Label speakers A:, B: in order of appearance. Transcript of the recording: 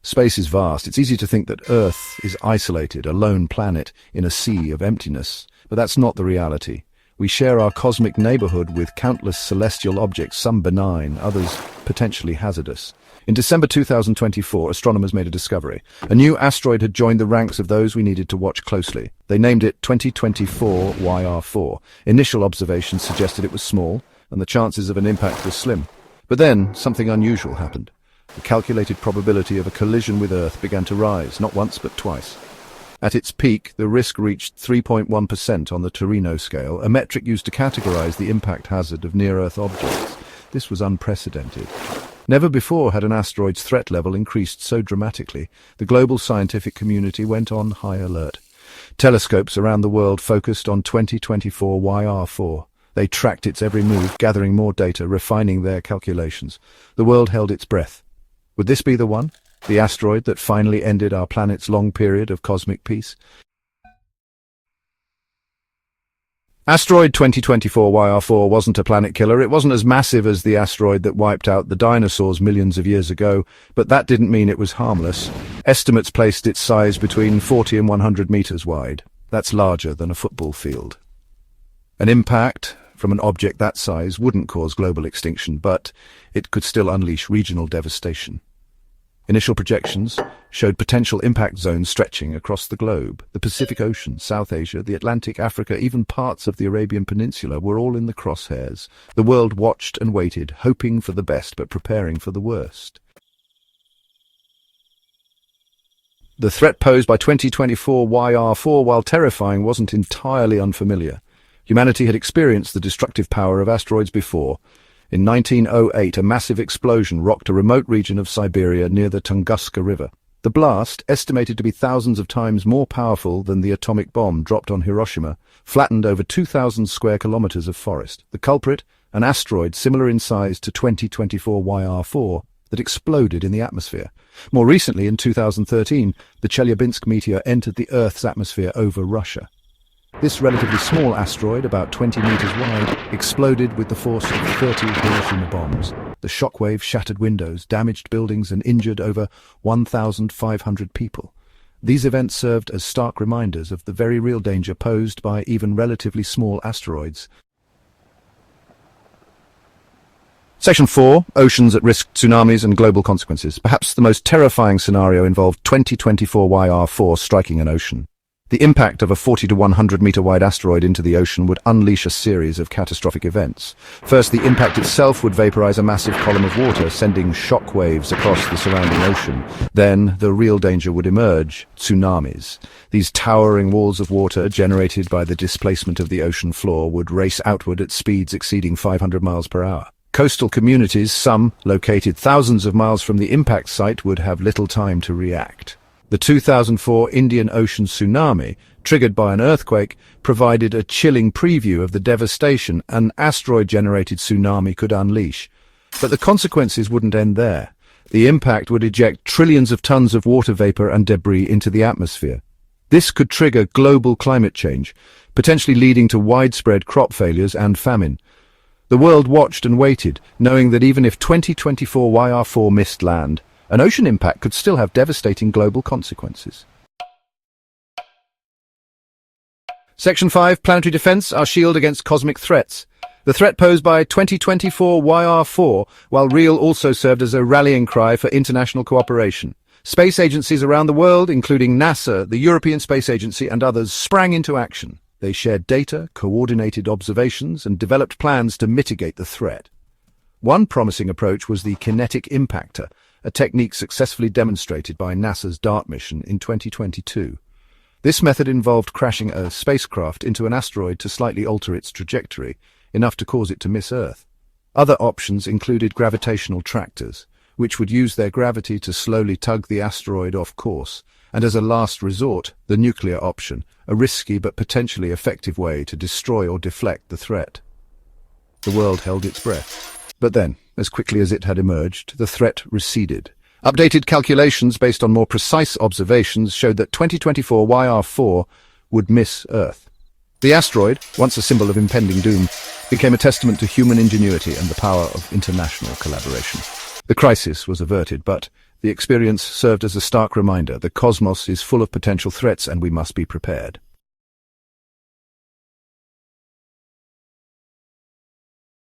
A: Space is vast. It's easy to think that Earth is isolated, a lone planet in a sea of emptiness. But that's not the reality. We share our cosmic neighborhood with countless celestial objects, some benign, others potentially hazardous. In December 2024, astronomers made a discovery. A new asteroid had joined the ranks of those we needed to watch closely. They named it 2024 YR4. Initial observations suggested it was small, and the chances of an impact were slim. But then, something unusual happened. The calculated probability of a collision with Earth began to rise, not once but twice. At its peak, the risk reached 3.1% on the Torino scale, a metric used to categorize the impact hazard of near-Earth objects. This was unprecedented. Never before had an asteroid's threat level increased so dramatically. The global scientific community went on high alert. Telescopes around the world focused on 2024 YR4. They tracked its every move, gathering more data, refining their calculations. The world held its breath. Would this be the one? The asteroid that finally ended our planet's long period of cosmic peace? Asteroid 2024 YR4 wasn't a planet killer. It wasn't as massive as the asteroid that wiped out the dinosaurs millions of years ago, but that didn't mean it was harmless. Estimates placed its size between 40 and 100 meters wide. That's larger than a football field. An impact from an object that size wouldn't cause global extinction, but it could still unleash regional devastation. Initial projections showed potential impact zones stretching across the globe. The Pacific Ocean, South Asia, the Atlantic, Africa, even parts of the Arabian Peninsula were all in the crosshairs. The world watched and waited, hoping for the best but preparing for the worst. The threat posed by 2024 YR4, while terrifying, wasn't entirely unfamiliar. Humanity had experienced the destructive power of asteroids before. In 1908, a massive explosion rocked a remote region of Siberia near the Tunguska River. The blast, estimated to be thousands of times more powerful than the atomic bomb dropped on Hiroshima, flattened over 2,000 square kilometers of forest. The culprit, an asteroid similar in size to 2024 YR4 that exploded in the atmosphere. More recently, in 2013, the Chelyabinsk meteor entered the Earth's atmosphere over Russia. This relatively small asteroid, about 20 meters wide, exploded with the force of 30 Hiroshima bombs. The shockwave shattered windows, damaged buildings, and injured over 1,500 people. These events served as stark reminders of the very real danger posed by even relatively small asteroids. Section 4, Oceans at Risk, Tsunamis and Global Consequences. Perhaps the most terrifying scenario involved 2024 YR4 striking an ocean. The impact of a 40 to 100 meter wide asteroid into the ocean would unleash a series of catastrophic events. First, the impact itself would vaporize a massive column of water, sending shock waves across the surrounding ocean. Then, the real danger would emerge: tsunamis. These towering walls of water, generated by the displacement of the ocean floor, would race outward at speeds exceeding 500 miles per hour. Coastal communities, some located thousands of miles from the impact site, would have little time to react. The 2004 Indian Ocean tsunami, triggered by an earthquake, provided a chilling preview of the devastation an asteroid-generated tsunami could unleash. But the consequences wouldn't end there. The impact would eject trillions of tons of water vapor and debris into the atmosphere. This could trigger global climate change, potentially leading to widespread crop failures and famine. The world watched and waited, knowing that even if 2024 YR4 missed land, an ocean impact could still have devastating global consequences. Section 5, Planetary Defense, our shield against cosmic threats. The threat posed by 2024 YR4, while real, also served as a rallying cry for international cooperation. Space agencies around the world, including NASA, the European Space Agency, and others, sprang into action. They shared data, coordinated observations, and developed plans to mitigate the threat. One promising approach was the kinetic impactor, a technique successfully demonstrated by NASA's DART mission in 2022. This method involved crashing a spacecraft into an asteroid to slightly alter its trajectory, enough to cause it to miss Earth. Other options included gravitational tractors, which would use their gravity to slowly tug the asteroid off course, and as a last resort, the nuclear option, a risky but potentially effective way to destroy or deflect the threat. The world held its breath. But then, as quickly as it had emerged, the threat receded. Updated calculations based on more precise observations showed that 2024 YR4 would miss Earth. The asteroid, once a symbol of impending doom, became a testament to human ingenuity and the power of international collaboration. The crisis was averted, but The experience served as a stark reminder. The cosmos is full of potential threats and we must be prepared.